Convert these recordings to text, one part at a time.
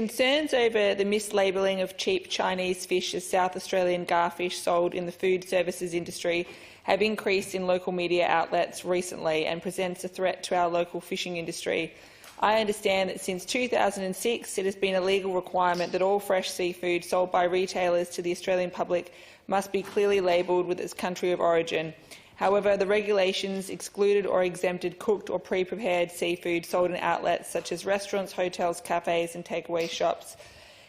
Concerns over the mislabelling of cheap Chinese fish as South Australian garfish sold in the food services industry have increased in local media outlets recently and presents a threat to our local fishing industry. I understand that since 2006 it has been a legal requirement that all fresh seafood sold by retailers to the Australian public must be clearly labelled with its country of origin. However, the regulations excluded or exempted cooked or pre-prepared seafood sold in outlets such as restaurants, hotels, cafes and takeaway shops.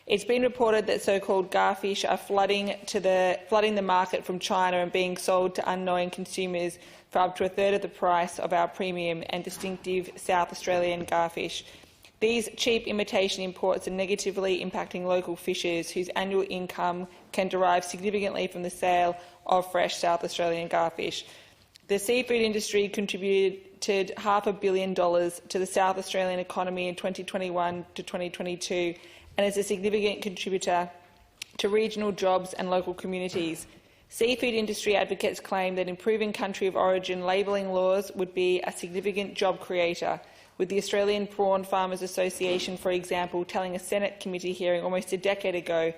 It's been reported that so-called garfish are flooding the market from China and being sold to unknowing consumers for up to a third of the price of our premium and distinctive South Australian garfish. These cheap imitation imports are negatively impacting local fishers whose annual income can derive significantly from the sale of fresh South Australian garfish. The seafood industry contributed $500 million to the South Australian economy in 2021 to 2022 and is a significant contributor to regional jobs and local communities. Seafood industry advocates claim that improving country of origin labelling laws would be a significant job creator, with the Australian Prawn Farmers Association, for example, telling a Senate committee hearing almost a decade ago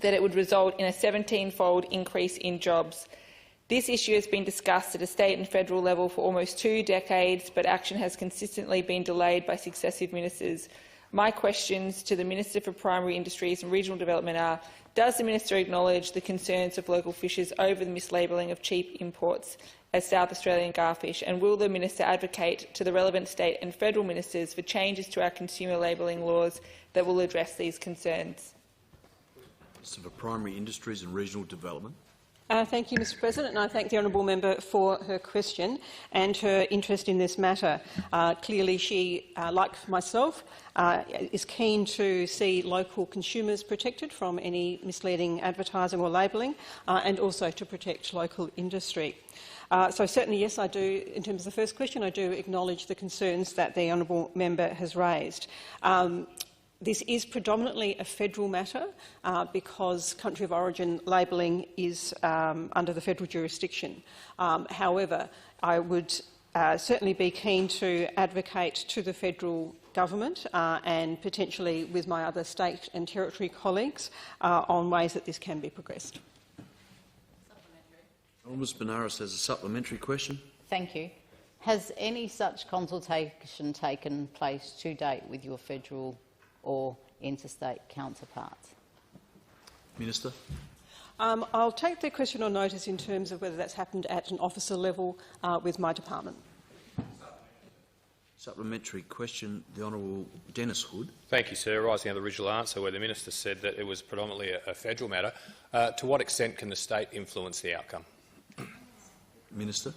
that it would result in a 17-fold increase in jobs. This issue has been discussed at a state and federal level for almost 2 decades, but action has consistently been delayed by successive ministers. My questions to the Minister for Primary Industries and Regional Development are: does the Minister acknowledge the concerns of local fishers over the mislabelling of cheap imports as South Australian garfish, and will the Minister advocate to the relevant state and federal ministers for changes to our consumer labelling laws that will address these concerns? Minister for Primary Industries and Regional Development. Thank you, Mr President, and I thank the honourable member for her question and her interest in this matter. Clearly she, like myself, is keen to see local consumers protected from any misleading advertising or labelling, and also to protect local industry. So certainly, yes, I do. In terms of the first question, I do acknowledge the concerns that the honourable member has raised. This is predominantly a federal matter because country of origin labelling is under the federal jurisdiction. However, I would certainly be keen to advocate to the federal government and potentially with my other state and territory colleagues on ways that this can be progressed. Ms Benares has a supplementary question. Thank you. Has any such consultation taken place to date with your federal or interstate counterparts? Minister. I'll take the question on notice in terms of whether that's happened at an officer level with my department. Supplementary question, the Honourable Dennis Hood. Thank you, sir. Rising out of the original answer where the Minister said that it was predominantly a federal matter, to what extent can the state influence the outcome? Minister.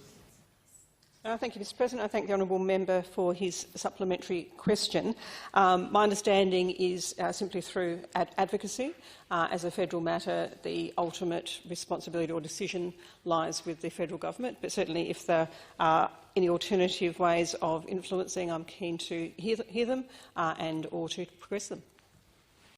Thank you, Mr President. I thank the honourable member for his supplementary question. My understanding is simply through advocacy. As a federal matter, the ultimate responsibility or decision lies with the federal government, but certainly if there are any alternative ways of influencing, I'm keen to hear them and or to progress them.